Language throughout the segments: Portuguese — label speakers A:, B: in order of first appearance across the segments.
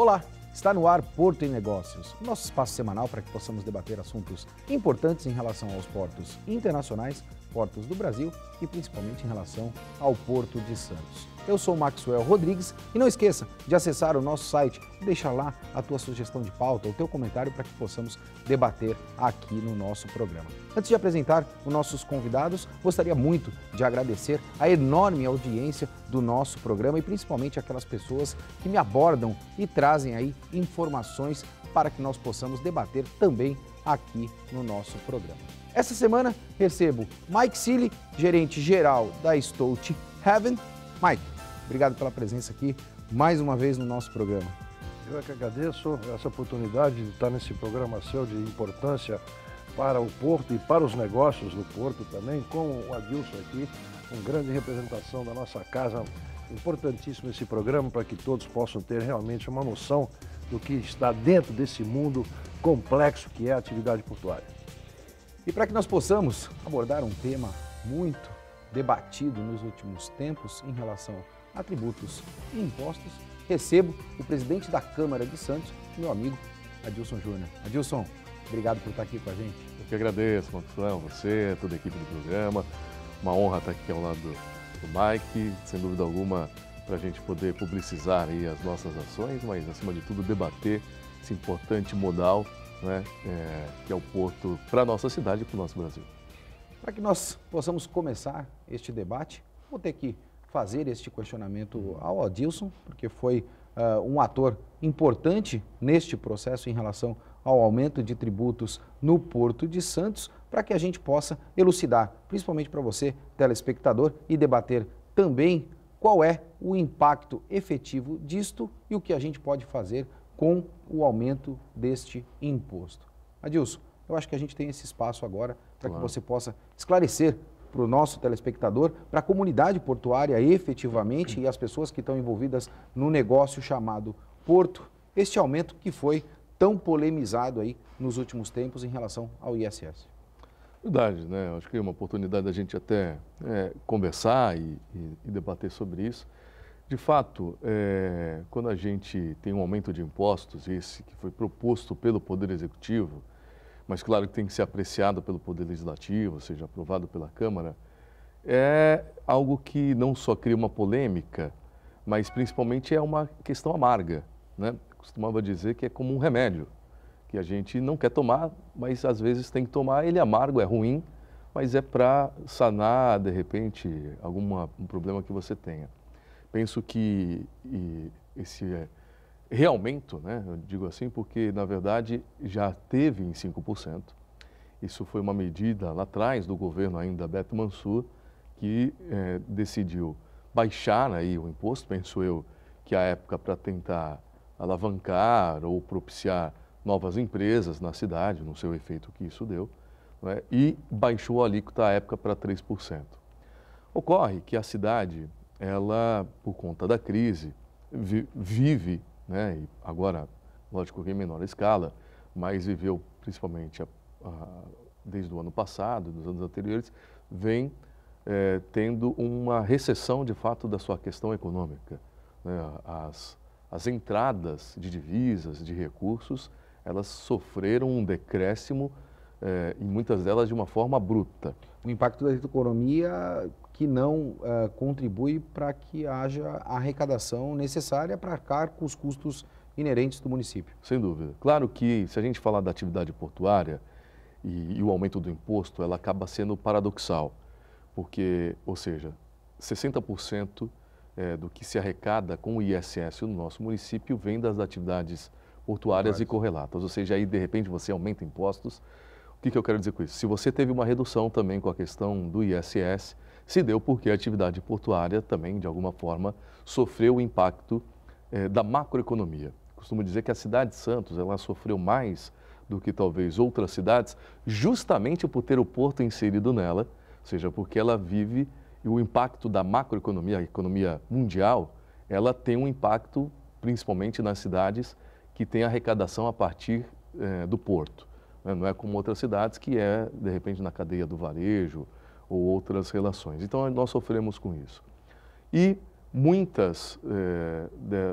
A: Olá, está no ar Porto em Negócios, o nosso espaço semanal para que possamos debater assuntos importantes em relação aos portos internacionais, portos do Brasil e principalmente em relação ao Porto de Santos. Eu sou o Maxwell Rodrigues e não esqueça de acessar o nosso site e deixar lá a tua sugestão de pauta, o teu comentário para que possamos debater aqui no nosso programa. Antes de apresentar os nossos convidados, gostaria muito de agradecer a enorme audiência do nosso programa e principalmente aquelas pessoas que me abordam e trazem aí informações para que nós possamos debater também aqui no nosso programa. Essa semana recebo Mike Seeley, gerente geral da Stout Haven. Mike, obrigado pela presença aqui mais uma vez no nosso programa.
B: Eu é que agradeço essa oportunidade de estar nesse programa seu de importância para o Porto e para os negócios do Porto também, com o Adilson aqui, com grande representação da nossa casa. Importantíssimo esse programa para que todos possam ter realmente uma noção do que está dentro desse mundo complexo que é a atividade portuária.
A: E para que nós possamos abordar um tema muito debatido nos últimos tempos em relação a tributos e impostos, recebo o presidente da Câmara de Santos, meu amigo Adilson Júnior. Adilson, obrigado por estar aqui com a gente.
C: Eu que agradeço, Maxwell, você, toda a equipe do programa. Uma honra estar aqui ao lado do Mike, sem dúvida alguma, para a gente poder publicizar aí as nossas ações, mas acima de tudo debater esse importante modal, né, que é o porto para a nossa cidade e para o nosso Brasil.
A: Para que nós possamos começar este debate, vou ter que fazer este questionamento ao Adilson, porque foi um ator importante neste processo em relação ao aumento de tributos no Porto de Santos, para que a gente possa elucidar, principalmente para você, telespectador, e debater também qual é o impacto efetivo disto e o que a gente pode fazer com o aumento deste imposto. Adilson, eu acho que a gente tem esse espaço agora para que você possa esclarecer para o nosso telespectador, para a comunidade portuária efetivamente e as pessoas que estão envolvidas no negócio chamado Porto, este aumento que foi tão polemizado aí nos últimos tempos em relação ao ISS.
C: Verdade, né? Acho que é uma oportunidade da gente até conversar e debater sobre isso. De fato, quando a gente tem um aumento de impostos, esse que foi proposto pelo Poder Executivo, mas claro que tem que ser apreciado pelo Poder Legislativo, ou seja, aprovado pela Câmara, é algo que não só cria uma polêmica, mas principalmente é uma questão amarga, né? Costumava dizer que é como um remédio, que a gente não quer tomar, mas às vezes tem que tomar, ele é amargo, é ruim, mas é para sanar, de repente, um problema que você tenha. Penso que esse realmente, né, eu digo assim, porque na verdade já teve em 5%. Isso foi uma medida lá atrás do governo ainda Beto Mansur, que decidiu baixar aí o imposto, penso eu, que à época para tentar alavancar ou propiciar novas empresas na cidade, não sei o efeito que isso deu, né, e baixou a alíquota à época para 3%. Ocorre que a cidade, ela, por conta da crise, vive, né, e agora, lógico que em menor escala, mas viveu principalmente desde o ano passado, dos anos anteriores, vem tendo uma recessão de fato da sua questão econômica, né? As entradas de divisas, de recursos, elas sofreram um decréscimo e muitas delas de uma forma bruta.
A: O impacto da economia que não contribui para que haja a arrecadação necessária para arcar com os custos inerentes do município.
C: Sem dúvida. Claro que, se a gente falar da atividade portuária e o aumento do imposto, ela acaba sendo paradoxal, porque, ou seja, 60% do que se arrecada com o ISS no nosso município vem das atividades portuárias e correlatas, ou seja, aí de repente você aumenta impostos. O que eu quero dizer com isso? Se você teve uma redução também com a questão do ISS, se deu porque a atividade portuária também, de alguma forma, sofreu o impacto da macroeconomia. Costumo dizer que a cidade de Santos, ela sofreu mais do que talvez outras cidades, justamente por ter o porto inserido nela, ou seja, porque ela vive e o impacto da macroeconomia, a economia mundial, ela tem um impacto principalmente nas cidades que têm arrecadação a partir do porto. Não é como outras cidades que de repente, na cadeia do varejo ou outras relações. Então, nós sofremos com isso. E muitas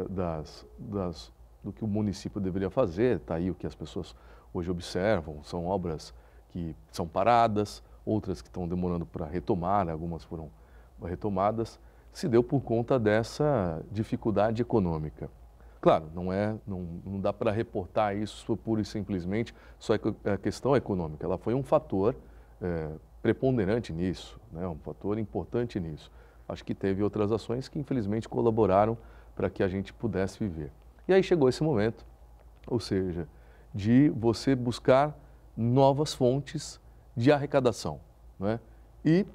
C: das do que o município deveria fazer. Está aí o que as pessoas hoje observam, são obras que são paradas, outras que estão demorando para retomar, algumas foram retomadas, se deu por conta dessa dificuldade econômica. Claro, não dá para reportar isso pura e simplesmente só a questão econômica, ela foi um fator preponderante nisso, né? Um fator importante nisso. Acho que teve outras ações que infelizmente colaboraram para que a gente pudesse viver. E aí chegou esse momento, ou seja, de você buscar novas fontes de arrecadação, né? E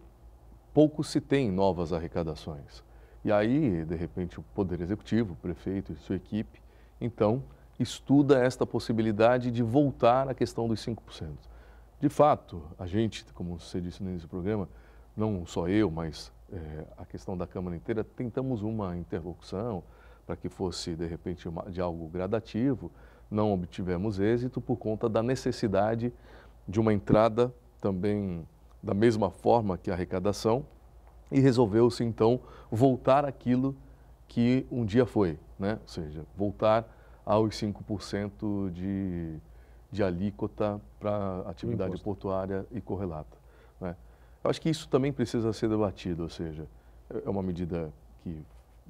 C: pouco se tem novas arrecadações. E aí, de repente, o Poder Executivo, o prefeito e sua equipe, então, estuda esta possibilidade de voltar à questão dos 5%. De fato, a gente, como você disse no início do programa, não só eu, mas a questão da Câmara inteira, tentamos uma interlocução para que fosse, de repente, de algo gradativo, não obtivemos êxito por conta da necessidade de uma entrada também da mesma forma que a arrecadação, e resolveu-se, então, voltar àquilo que um dia foi, né? Ou seja, voltar aos 5% de alíquota para atividade portuária e correlata, né? Eu acho que isso também precisa ser debatido, ou seja, é uma medida que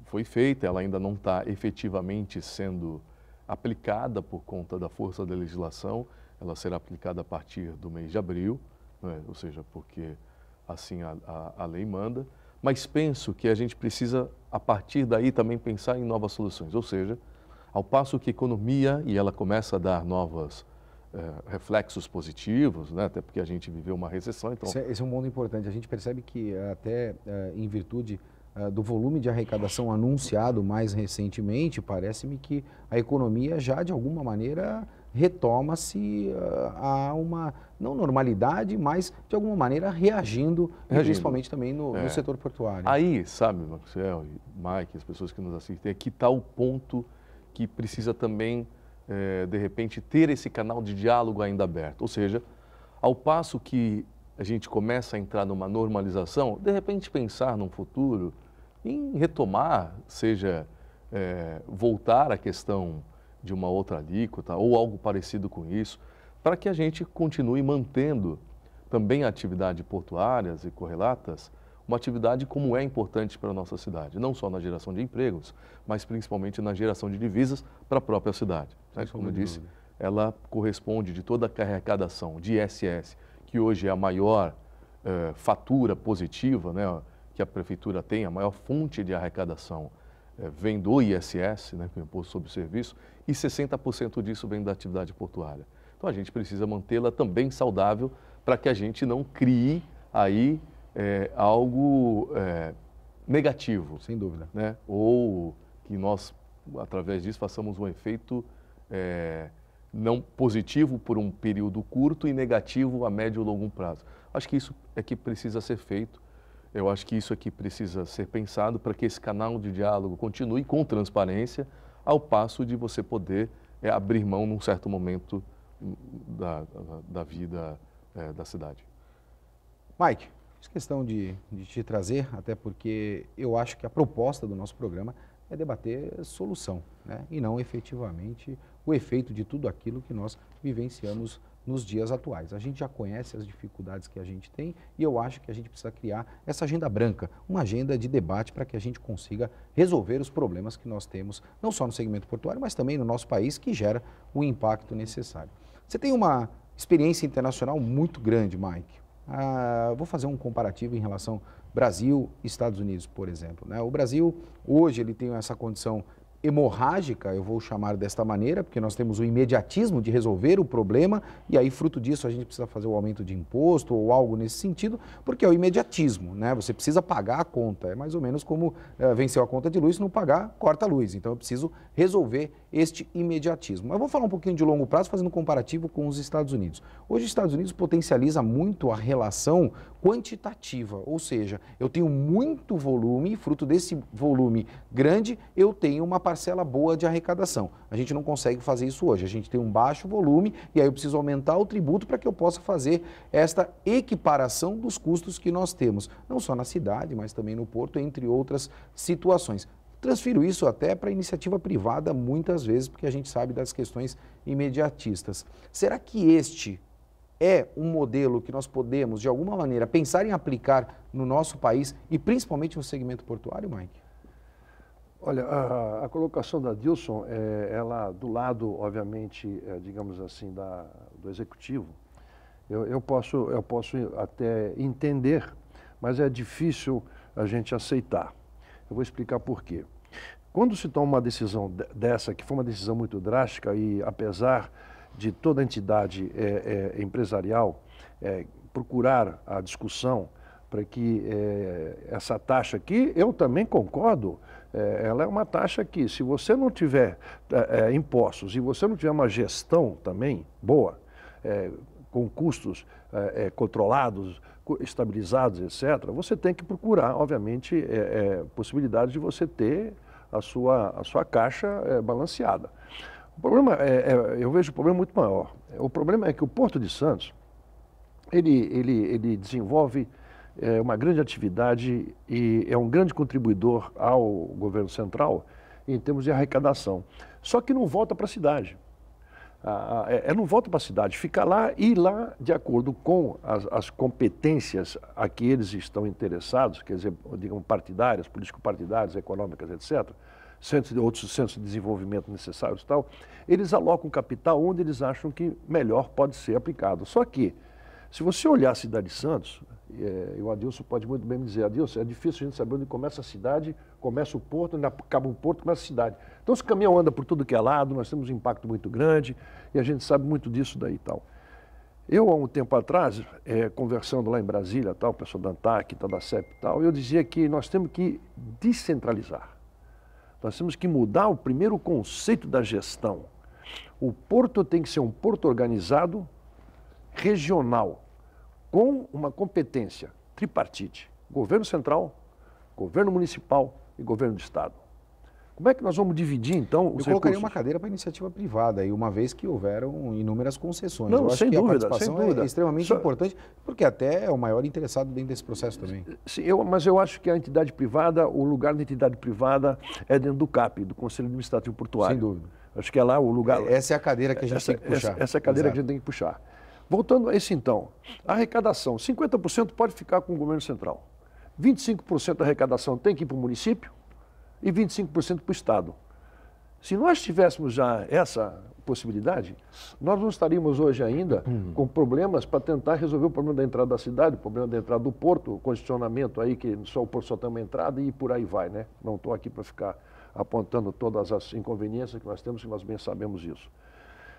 C: foi feita, ela ainda não está efetivamente sendo aplicada por conta da força da legislação, ela será aplicada a partir do mês de abril, né? Ou seja, porque assim a lei manda, mas penso que a gente precisa, a partir daí, também pensar em novas soluções, ou seja, ao passo que a economia, e ela começa a dar novos reflexos positivos, né? Até porque a gente viveu uma recessão. Então...
A: Esse é um ponto importante, a gente percebe que até em virtude do volume de arrecadação anunciado mais recentemente, parece-me que a economia já, de alguma maneira, retoma-se a uma, não normalidade, mas, de alguma maneira, reagindo. Principalmente também no setor portuário.
C: Aí, sabe, Maxwell e Mike, as pessoas que nos assistem, aqui está o ponto que precisa também, de repente, ter esse canal de diálogo ainda aberto. Ou seja, ao passo que a gente começa a entrar numa normalização, de repente pensar num futuro em retomar, seja voltar à questão de uma outra alíquota ou algo parecido com isso, para que a gente continue mantendo também a atividade portuárias e correlatas, uma atividade como é importante para a nossa cidade, não só na geração de empregos, mas principalmente na geração de divisas para a própria cidade, né? Como eu disse, ela corresponde de toda a arrecadação de ISS, que hoje é a maior fatura positiva, né, que a Prefeitura tem, a maior fonte de arrecadação vem do ISS, né, que é o Imposto sobre o Serviço, e 60% disso vem da atividade portuária. Então a gente precisa mantê-la também saudável para que a gente não crie aí algo negativo.
A: Sem dúvida.
C: Né? Ou que nós, através disso, façamos um efeito não positivo por um período curto e negativo a médio e longo prazo. Acho que isso é que precisa ser feito. Eu acho que isso aqui precisa ser pensado para que esse canal de diálogo continue com transparência, ao passo de você poder abrir mão num certo momento da vida da cidade.
A: Mike, fiz questão de te trazer, até porque eu acho que a proposta do nosso programa é debater solução, né? E não efetivamente o efeito de tudo aquilo que nós vivenciamos nos dias atuais. A gente já conhece as dificuldades que a gente tem e eu acho que a gente precisa criar essa agenda branca, uma agenda de debate para que a gente consiga resolver os problemas que nós temos, não só no segmento portuário, mas também no nosso país, que gera o impacto necessário. Você tem uma experiência internacional muito grande, Mike. Vou fazer um comparativo em relação Brasil e Estados Unidos, por exemplo, né? O Brasil, hoje, ele tem essa condição hemorrágica, eu vou chamar desta maneira, porque nós temos o imediatismo de resolver o problema e aí, fruto disso, a gente precisa fazer o aumento de imposto ou algo nesse sentido, porque é o imediatismo, né? Você precisa pagar a conta, é mais ou menos como venceu a conta de luz, se não pagar, corta a luz. Então, eu preciso resolver este imediatismo. Mas eu vou falar um pouquinho de longo prazo, fazendo um comparativo com os Estados Unidos. Hoje, os Estados Unidos potencializa muito a relação quantitativa, ou seja, eu tenho muito volume e, fruto desse volume grande, eu tenho uma parcela boa de arrecadação. A gente não consegue fazer isso hoje, a gente tem um baixo volume e aí eu preciso aumentar o tributo para que eu possa fazer esta equiparação dos custos que nós temos, não só na cidade, mas também no porto, entre outras situações. Transfiro isso até para a iniciativa privada muitas vezes, porque a gente sabe das questões imediatistas. Será que este é um modelo que nós podemos, de alguma maneira, pensar em aplicar no nosso país e principalmente no segmento portuário, Mike?
B: Olha, a colocação da Dilson, ela do lado, obviamente, digamos assim, do executivo, eu posso até entender, mas é difícil a gente aceitar. Eu vou explicar por quê. Quando se toma uma decisão dessa, que foi uma decisão muito drástica e apesar de toda a entidade empresarial procurar a discussão para que essa taxa aqui, eu também concordo, ela é uma taxa que, se você não tiver impostos e você não tiver uma gestão também boa, com custos controlados, estabilizados, etc., você tem que procurar, obviamente, possibilidades de você ter a sua caixa balanceada. O problema eu vejo um problema muito maior. O problema é que o Porto de Santos, ele desenvolve uma grande atividade e é um grande contribuidor ao governo central em termos de arrecadação. Só que não volta para a cidade. Não volta para a cidade, fica lá e lá, de acordo com as competências a que eles estão interessados, quer dizer, digamos, partidárias, político-partidárias, econômicas, etc., outros centros de desenvolvimento necessários e tal, eles alocam capital onde eles acham que melhor pode ser aplicado. Só que, se você olhar a cidade de Santos, e o Adilson pode muito bem me dizer, Adilson, é difícil a gente saber onde começa a cidade, começa o porto, onde acaba o porto, começa a cidade. Então, esse caminhão anda por tudo que é lado, nós temos um impacto muito grande e a gente sabe muito disso daí e tal. Eu, há um tempo atrás, conversando lá em Brasília, tal, o pessoal da ANTAC, da CEP e tal, eu dizia que nós temos que descentralizar. Nós temos que mudar o primeiro conceito da gestão. O porto tem que ser um porto organizado, regional, com uma competência tripartite, governo central, governo municipal e governo do estado. Como é que nós vamos dividir, então, os recursos?
A: Eu colocaria uma cadeira para a iniciativa privada, e uma vez que houveram inúmeras concessões.
B: Não,
A: eu acho
B: sem
A: que
B: dúvida,
A: a participação
B: sem dúvida.
A: é extremamente importante, porque até é o maior interessado dentro desse processo também.
B: Sim, mas eu acho que a entidade privada, o lugar da entidade privada é dentro do CAP, do Conselho Administrativo Portuário.
A: Sem dúvida.
B: Acho que é lá o lugar...
A: Essa é a cadeira que a gente tem que puxar.
B: Essa é a cadeira
A: Exato.
B: que a gente tem que puxar. Voltando a isso, então, a arrecadação, 50% pode ficar com o governo central, 25% da arrecadação tem que ir para o município e 25% para o estado. Se nós tivéssemos já essa possibilidade, nós não estaríamos hoje ainda com problemas para tentar resolver o problema da entrada da cidade, o problema da entrada do porto, o congestionamento aí, que o porto só tem uma entrada e por aí vai, né? Não estou aqui para ficar apontando todas as inconveniências que nós temos, que nós bem sabemos isso.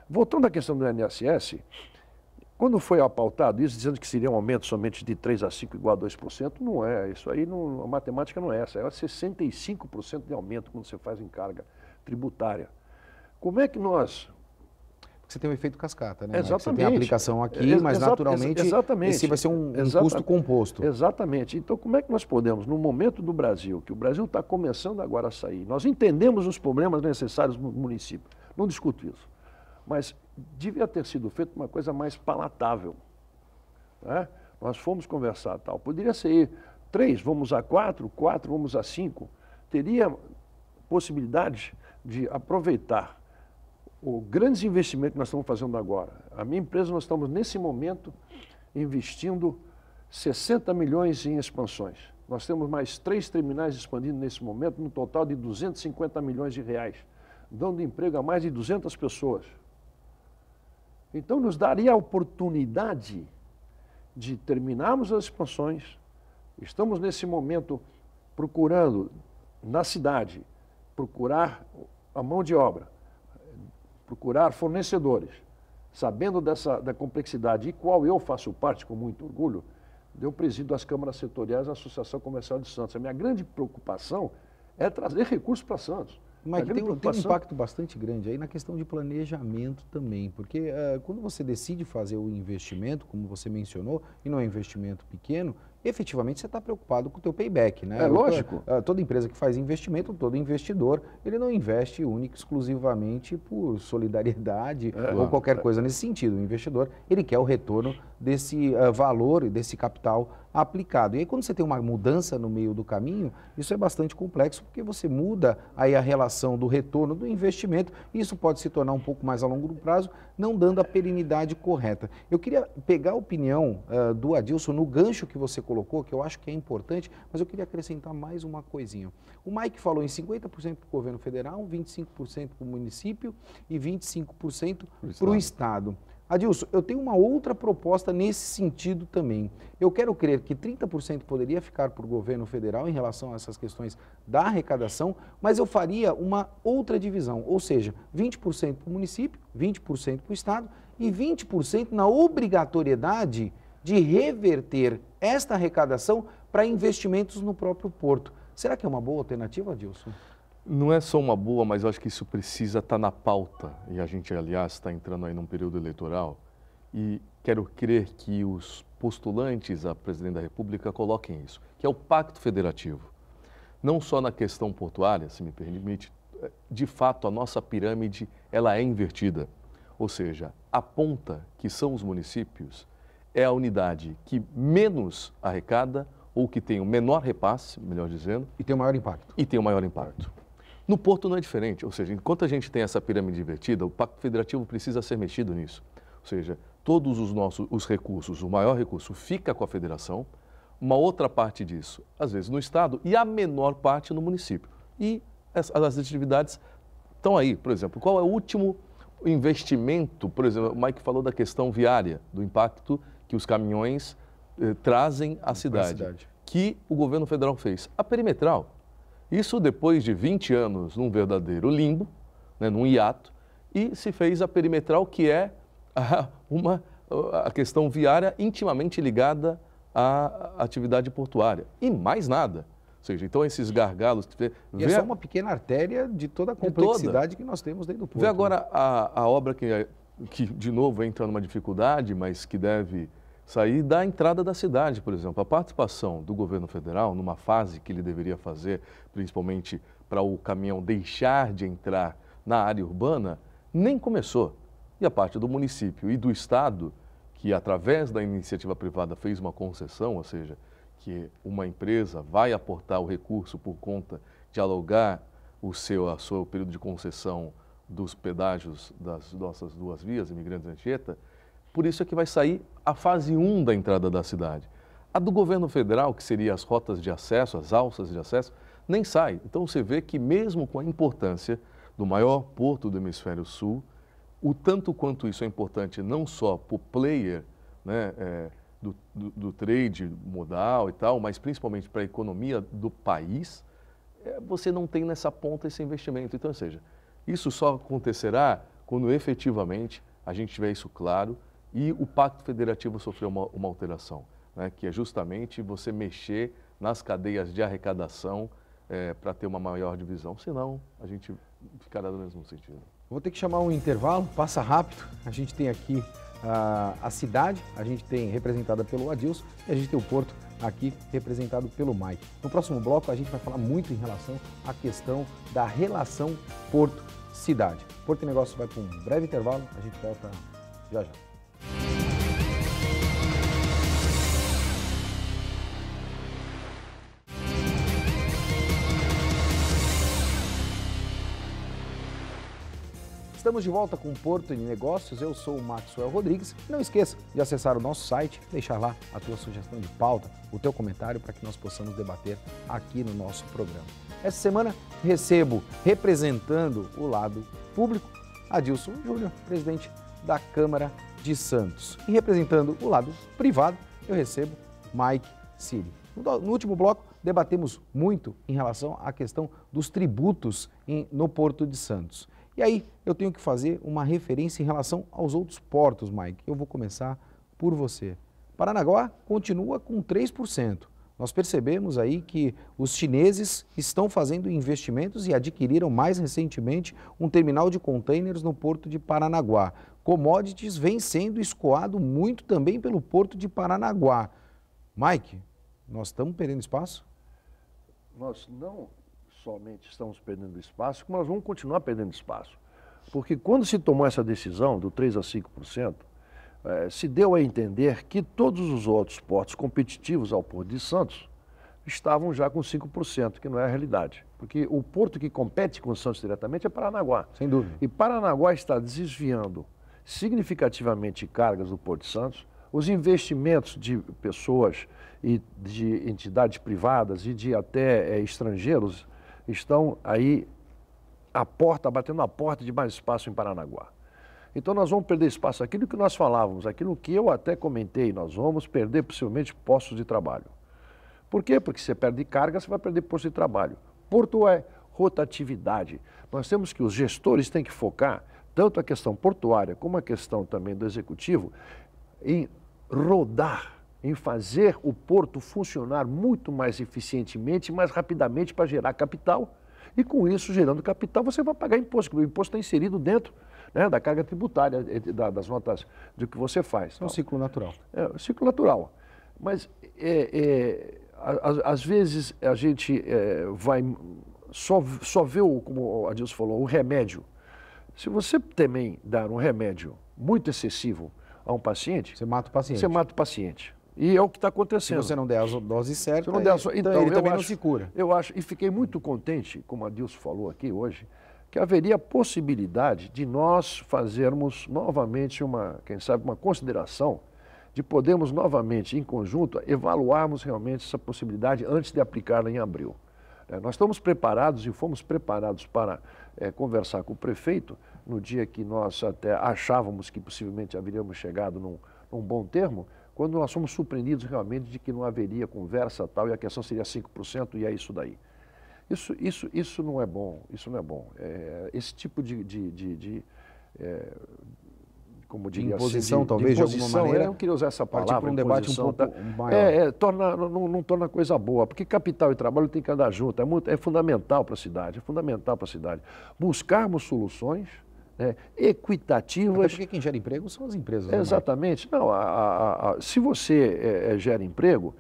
B: Voltando à questão do INSS, quando foi apautado isso, dizendo que seria um aumento somente de 3 a 5 igual a 2%, não é. Isso aí, a matemática não é essa. É 65% de aumento quando você faz em carga tributária. Como é que nós...
A: Porque você tem um efeito cascata, né?
B: Exatamente.
A: Você tem a aplicação aqui, mas naturalmente esse vai ser um custo composto.
B: Exatamente. Então, como é que nós podemos, no momento do Brasil, que o Brasil está começando agora a sair, nós entendemos os problemas necessários no município, não discuto isso, mas devia ter sido feita uma coisa mais palatável. Né? Nós fomos conversar tal. Poderia ser 3, vamos a 4, 4, vamos a 5. Teria possibilidade de aproveitar os grandes investimentos que nós estamos fazendo agora. A minha empresa, nós estamos nesse momento investindo 60 milhões em expansões. Nós temos mais 3 terminais expandindo nesse momento, no total de 250 milhões de reais, dando emprego a mais de 200 pessoas. Então, nos daria a oportunidade de terminarmos as expansões. Estamos, nesse momento, procurando, na cidade, procurar a mão de obra, procurar fornecedores, sabendo da complexidade, e qual eu faço parte com muito orgulho, eu presido as câmaras setoriais da Associação Comercial de Santos. A minha grande preocupação é trazer recursos para Santos.
A: Mas tem um impacto bastante grande aí na questão de planejamento também, porque quando você decide fazer o investimento, como você mencionou, e não é um investimento pequeno, efetivamente você está preocupado com o teu payback, né?
B: É lógico.
A: Toda empresa que faz investimento, todo investidor, ele não investe única e exclusivamente por solidariedade ou qualquer coisa nesse sentido. O investidor, ele quer o retorno desse valor e desse capital aplicado. E aí, quando você tem uma mudança no meio do caminho, isso é bastante complexo, porque você muda aí a relação do retorno do investimento e isso pode se tornar um pouco mais a longo prazo, não dando a perenidade correta. Eu queria pegar a opinião do Adilson no gancho que você colocou, que eu acho que é importante, mas eu queria acrescentar mais uma coisinha. O Mike falou em 50% para o governo federal, 25% para o município e 25% para o Estado. Adilson, eu tenho uma outra proposta nesse sentido também. Eu quero crer que 30% poderia ficar para o governo federal em relação a essas questões da arrecadação, mas eu faria uma outra divisão, ou seja, 20% para o município, 20% para o Estado e 20% na obrigatoriedade de reverter esta arrecadação para investimentos no próprio porto. Será que é uma boa alternativa, Adilson?
C: Não é só uma boa, mas eu acho que isso precisa estar na pauta. E a gente, aliás, está entrando aí num período eleitoral e quero crer que os postulantes a presidente da República coloquem isso, que é o Pacto Federativo. Não só na questão portuária, se me permite, de fato a nossa pirâmide ela é invertida. Ou seja, a ponta, que são os municípios, é a unidade que menos arrecada ou que tem o menor repasse, melhor dizendo.
A: E tem o maior impacto.
C: E tem o maior impacto. No porto não é diferente, ou seja, enquanto a gente tem essa pirâmide invertida, o Pacto Federativo precisa ser mexido nisso. Ou seja, todos os recursos, o maior recurso fica com a federação, uma outra parte disso, às vezes no estado, e a menor parte no município. E as atividades estão aí, por exemplo, qual é o último investimento, por exemplo, o Mike falou da questão viária, do impacto que os caminhões trazem à cidade, que o governo federal fez. A perimetral. Isso depois de 20 anos num verdadeiro limbo, né, num hiato, e se fez a perimetral, que é a questão viária intimamente ligada à atividade portuária. E mais nada. Ou seja, então esses gargalos...
A: E é só uma pequena artéria de toda a complexidade que nós temos dentro do porto.
C: Vê agora a obra que, de novo, entra numa dificuldade, mas que deve sair da entrada da cidade, por exemplo. A participação do governo federal, numa fase que ele deveria fazer, principalmente para o caminhão deixar de entrar na área urbana, nem começou. E a parte do município e do estado, que através da iniciativa privada fez uma concessão, ou seja, que uma empresa vai aportar o recurso por conta de alugar o seu período de concessão dos pedágios das nossas duas vias, Imigrantes e Anchieta. Por isso é que vai sair a fase 1 da entrada da cidade. A do governo federal, que seria as rotas de acesso, as alças de acesso, nem sai. Então você vê que mesmo com a importância do maior porto do hemisfério sul, o tanto quanto isso é importante não só para o player, né, do trade modal e tal, mas principalmente para a economia do país, você não tem nessa ponta esse investimento. Então, ou seja, isso só acontecerá quando efetivamente a gente tiver isso claro e o Pacto Federativo sofreu uma alteração, né, que é justamente você mexer nas cadeias de arrecadação para ter uma maior divisão, senão a gente ficará no mesmo sentido.
A: Vou ter que chamar um intervalo, passa rápido. A gente tem aqui a cidade, a gente tem representada pelo Adilson e a gente tem o porto aqui representado pelo Mike. No próximo bloco a gente vai falar muito em relação à questão da relação porto-cidade. Porto e Negócio vai para um breve intervalo, a gente volta já já. Estamos de volta com o Porto de Negócios, eu sou o Maxwell Rodrigues. Não esqueça de acessar o nosso site, deixar lá a tua sugestão de pauta, o teu comentário para que nós possamos debater aqui no nosso programa. Essa semana recebo, representando o lado público, Adilson Júnior, presidente da Câmara de Santos. E representando o lado privado, eu recebo Mike Siri. No último bloco, debatemos muito em relação à questão dos tributos no Porto de Santos. E aí, eu tenho que fazer uma referência em relação aos outros portos, Mike. Eu vou começar por você. Paranaguá continua com 3%. Nós percebemos aí que os chineses estão fazendo investimentos e adquiriram mais recentemente um terminal de containers no Porto de Paranaguá. Commodities vem sendo escoado muito também pelo Porto de Paranaguá. Mike, Nós estamos perdendo espaço?
B: Nós não somente estamos perdendo espaço, como nós vamos continuar perdendo espaço. Porque quando se tomou essa decisão do 3% a 5%, se deu a entender que todos os outros portos competitivos ao Porto de Santos estavam já com 5%, que não é a realidade. Porque o porto que compete com Santos diretamente é Paranaguá.
A: Sem dúvida.
B: E Paranaguá está desviando significativamente cargas do Porto de Santos. Os investimentos de pessoas e de entidades privadas e de até estrangeiros estão aí batendo a porta de mais espaço em Paranaguá. Então nós vamos perder espaço. Aquilo que nós falávamos, aquilo que eu até comentei, nós vamos perder possivelmente postos de trabalho. Por quê? Porque você perde carga, você vai perder posto de trabalho. Porto é rotatividade. Nós temos que, os gestores têm que focar, tanto a questão portuária como a questão também do executivo, em rodar, em fazer o porto funcionar muito mais eficientemente, mais rapidamente para gerar capital. E com isso, gerando capital, você vai pagar imposto, porque o imposto está inserido dentro, né, da carga tributária, das notas do que você faz.
A: É um ciclo natural.
B: É um ciclo natural. Mas às vezes a gente só vê, como o Adilson falou, o remédio. Se você também dar um remédio muito excessivo a um paciente,
A: você mata o paciente.
B: Você mata o paciente. E é o que está acontecendo.
A: Se você não der a dose certa,
B: então,
A: ele também não se cura.
B: Eu acho, e fiquei muito contente, como a Adilson falou aqui hoje, que haveria possibilidade de nós fazermos novamente quem sabe, uma consideração de podermos novamente, em conjunto, evaluarmos realmente essa possibilidade antes de aplicá-la em abril. Nós estamos preparados e fomos preparados para conversar com o prefeito no dia que nós até achávamos que possivelmente haveríamos chegado num bom termo, quando nós fomos surpreendidos realmente de que não haveria conversa tal e a questão seria 5% e é isso daí. Isso não é bom, isso não é bom. Esse tipo como diria,
A: imposição,
B: assim,
A: talvez, de alguma maneira.
B: Eu não queria usar essa palavra.
A: Para um debate um pouco maior.
B: Não torna coisa boa, porque capital e trabalho tem que andar junto, é fundamental para a cidade, Buscarmos soluções equitativas.
A: Até porque quem gera emprego são as empresas.
B: Exatamente. Não, se você gera emprego,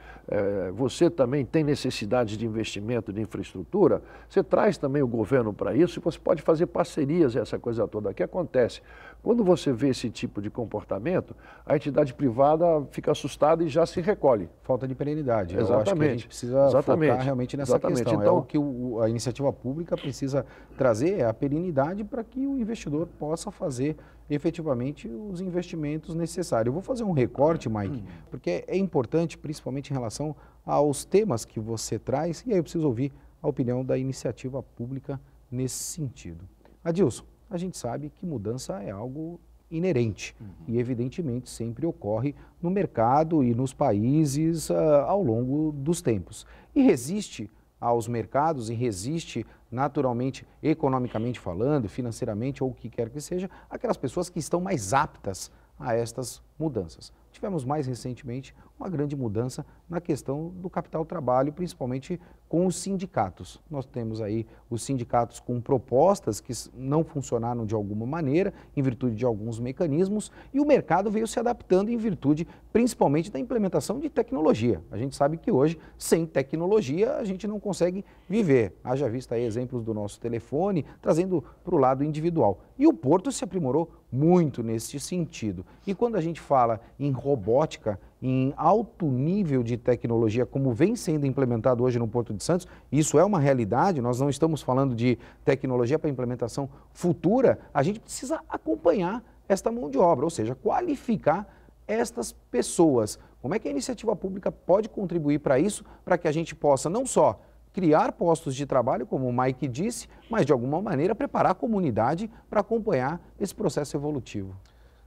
B: você também tem necessidade de investimento de infraestrutura, você traz também o governo para isso e você pode fazer parcerias, essa coisa toda. O que acontece? Quando você vê esse tipo de comportamento, a entidade privada fica assustada e já se recolhe.
A: Falta de perenidade.
B: Exatamente.
A: Eu acho que a gente precisa focar realmente nessa questão.
B: Então,
A: o que a iniciativa pública precisa trazer é a perenidade para que o investidor possa fazer efetivamente os investimentos necessários. Eu vou fazer um recorte, Mike, porque é importante, principalmente em relação aos temas que você traz, e aí eu preciso ouvir a opinião da iniciativa pública nesse sentido. Adilson, a gente sabe que mudança é algo inerente e, evidentemente, sempre ocorre no mercado e nos países ao longo dos tempos. E resiste aos mercados e resiste naturalmente, economicamente falando, financeiramente ou o que quer que seja, aquelas pessoas que estão mais aptas a estas mudanças. Tivemos mais recentemente uma grande mudança na questão do capital-trabalho, principalmente com os sindicatos. Nós temos aí os sindicatos com propostas que não funcionaram de alguma maneira, em virtude de alguns mecanismos, e o mercado veio se adaptando em virtude, principalmente, da implementação de tecnologia. A gente sabe que hoje, sem tecnologia, a gente não consegue viver. Haja vista aí exemplos do nosso telefone, trazendo para o lado individual. E o Porto se aprimorou muito nesse sentido. E quando a gente fala em robótica, em alto nível de tecnologia, como vem sendo implementado hoje no Porto de Santos, isso é uma realidade, nós não estamos falando de tecnologia para implementação futura, a gente precisa acompanhar esta mão de obra, ou seja, qualificar estas pessoas. Como é que a iniciativa pública pode contribuir para isso, para que a gente possa não só criar postos de trabalho, como o Mike disse, mas de alguma maneira preparar a comunidade para acompanhar esse processo evolutivo?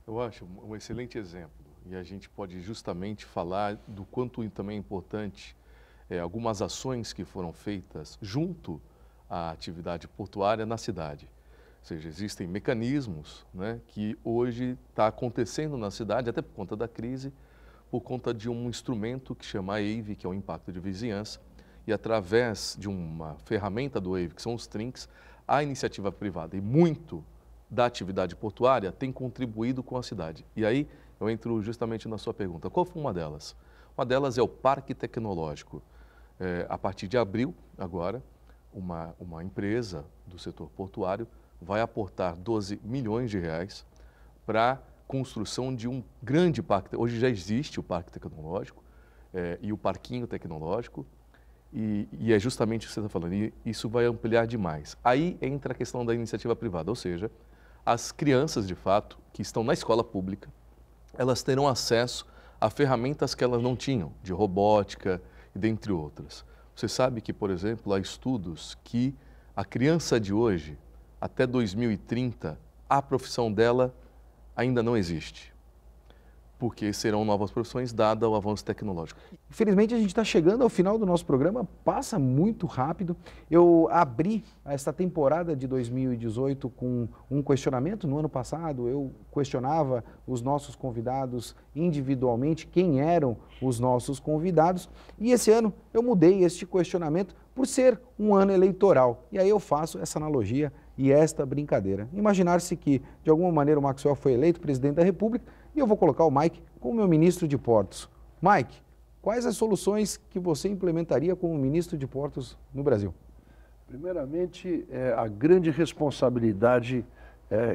C: Eu acho um excelente exemplo. E a gente pode justamente falar do quanto também é importante algumas ações que foram feitas junto à atividade portuária na cidade. Ou seja, existem mecanismos, né, que hoje está acontecendo na cidade, até por conta da crise, por conta de um instrumento que chama AVE, que é o Impacto de Vizinhança, e através de uma ferramenta do AVE, que são os trinques, a iniciativa privada e muito da atividade portuária tem contribuído com a cidade. E aí eu entro justamente na sua pergunta. Qual foi uma delas? Uma delas é o Parque Tecnológico. A partir de abril, agora, uma empresa do setor portuário vai aportar 12 milhões de reais para a construção de um grande parque. Hoje já existe o Parque Tecnológico e o Parquinho Tecnológico, e é justamente o que você está falando, e isso vai ampliar demais. Aí entra a questão da iniciativa privada, ou seja, as crianças, de fato, que estão na escola pública, elas terão acesso a ferramentas que elas não tinham, de robótica e dentre outras. Você sabe que, por exemplo, há estudos que a criança de hoje, até 2030, a profissão dela ainda não existe, porque serão novas profissões dada o avanço tecnológico.
A: Infelizmente, a gente está chegando ao final do nosso programa, passa muito rápido. Eu abri esta temporada de 2018 com um questionamento. No ano passado, eu questionava os nossos convidados individualmente, quem eram os nossos convidados. E esse ano eu mudei este questionamento por ser um ano eleitoral. E aí eu faço essa analogia e esta brincadeira. Imaginar-se que, de alguma maneira, o Maxwell foi eleito presidente da República e eu vou colocar o Mike como meu ministro de Portos. Mike, quais as soluções que você implementaria como ministro de Portos no Brasil?
B: Primeiramente, a grande responsabilidade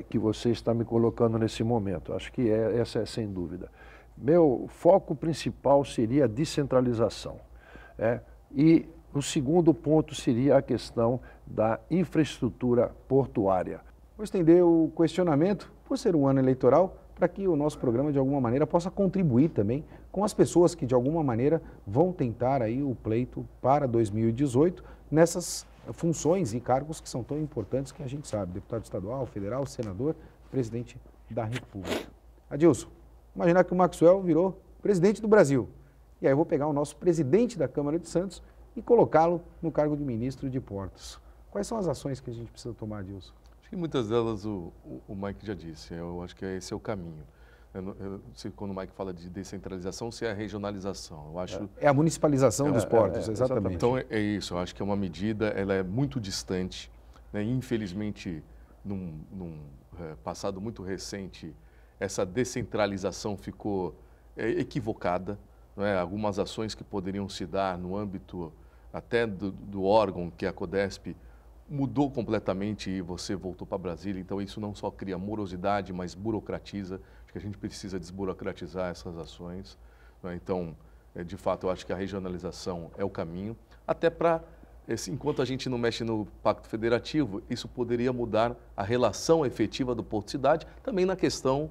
B: que você está me colocando nesse momento. Acho que essa é sem dúvida. Meu foco principal seria a descentralização. E o segundo ponto seria a questão da infraestrutura portuária.
A: Vou estender o questionamento, por ser um ano eleitoral, para que o nosso programa, de alguma maneira, possa contribuir também com as pessoas que, de alguma maneira, vão tentar aí o pleito para 2018 nessas funções e cargos que são tão importantes que a gente sabe, deputado estadual, federal, senador, presidente da República. Adilson, imaginar que o Maxwell virou presidente do Brasil. E aí eu vou pegar o nosso presidente da Câmara de Santos e colocá-lo no cargo de ministro de Portos. Quais são as ações que a gente precisa tomar, Adilson?
C: Acho que muitas delas o Mike já disse, eu acho que esse é o caminho. Eu não sei quando o Mike fala de descentralização, se é a regionalização. Eu acho...
A: É a municipalização dos portos, exatamente.
C: Então é isso, eu acho que é uma medida, ela é muito distante, né? Infelizmente, num passado muito recente, essa descentralização ficou equivocada, não é? Algumas ações que poderiam se dar no âmbito até do órgão, que é a CODESP, mudou completamente e você voltou para Brasília, então isso não só cria morosidade, mas burocratiza. Acho que a gente precisa desburocratizar essas ações, né? Então, de fato, eu acho que a regionalização é o caminho, até para, enquanto a gente não mexe no Pacto Federativo, isso poderia mudar a relação efetiva do Porto Cidade, também na questão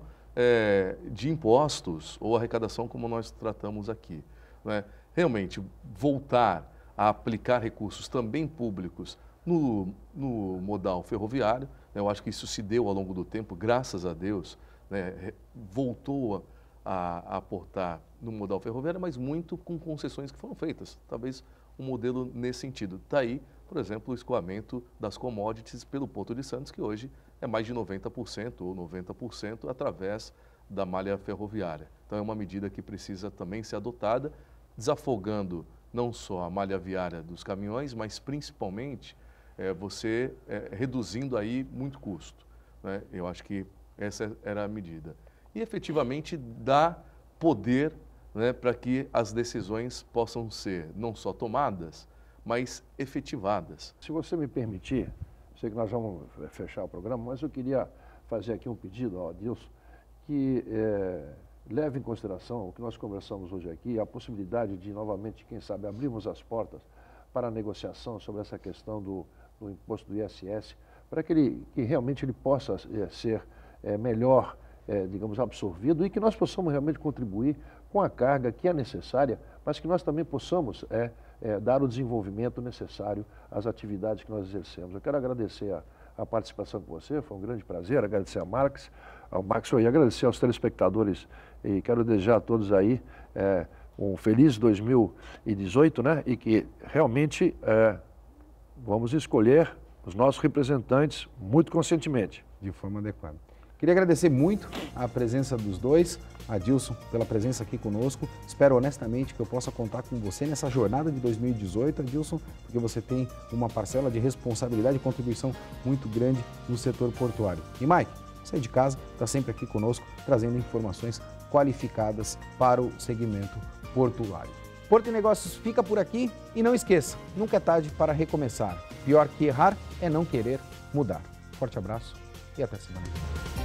C: de impostos ou arrecadação, como nós tratamos aqui, né? Realmente, voltar a aplicar recursos também públicos no modal ferroviário, né? Eu acho que isso se deu ao longo do tempo, graças a Deus, né? Voltou a aportar no modal ferroviário, mas muito com concessões que foram feitas, talvez um modelo nesse sentido. Está aí, por exemplo, o escoamento das commodities pelo Porto de Santos, que hoje é mais de 90% ou 90% através da malha ferroviária. Então é uma medida que precisa também ser adotada, desafogando não só a malha viária dos caminhões, mas principalmente você reduzindo aí muito custo, né? Eu acho que essa era a medida. E efetivamente dá poder, né, para que as decisões possam ser não só tomadas, mas efetivadas.
B: Se você me permitir, sei que nós vamos fechar o programa, mas eu queria fazer aqui um pedido ao Adilson, que leve em consideração o que nós conversamos hoje aqui, a possibilidade de, novamente, quem sabe, abrirmos as portas para a negociação sobre essa questão do imposto do ISS, para que realmente ele possa ser melhor, digamos, absorvido e que nós possamos realmente contribuir com a carga que é necessária, mas que nós também possamos dar o desenvolvimento necessário às atividades que nós exercemos. Eu quero agradecer a participação com você, foi um grande prazer, agradecer ao Maxwell e agradecer aos telespectadores e quero desejar a todos aí um feliz 2018, né? E que realmente vamos escolher os nossos representantes muito conscientemente.
A: De forma adequada. Queria agradecer muito a presença dos dois, Adilson, pela presença aqui conosco. Espero honestamente que eu possa contar com você nessa jornada de 2018, Adilson, porque você tem uma parcela de responsabilidade e contribuição muito grande no setor portuário. E Mike, sai de casa, está sempre aqui conosco, trazendo informações qualificadas para o segmento portuário. Porto e Negócios fica por aqui e não esqueça, nunca é tarde para recomeçar. Pior que errar é não querer mudar. Forte abraço e até semana que vem.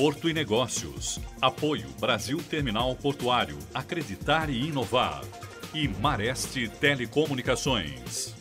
D: Porto e Negócios. Apoio Brasil Terminal Portuário. Acreditar e inovar. E Mareste Telecomunicações.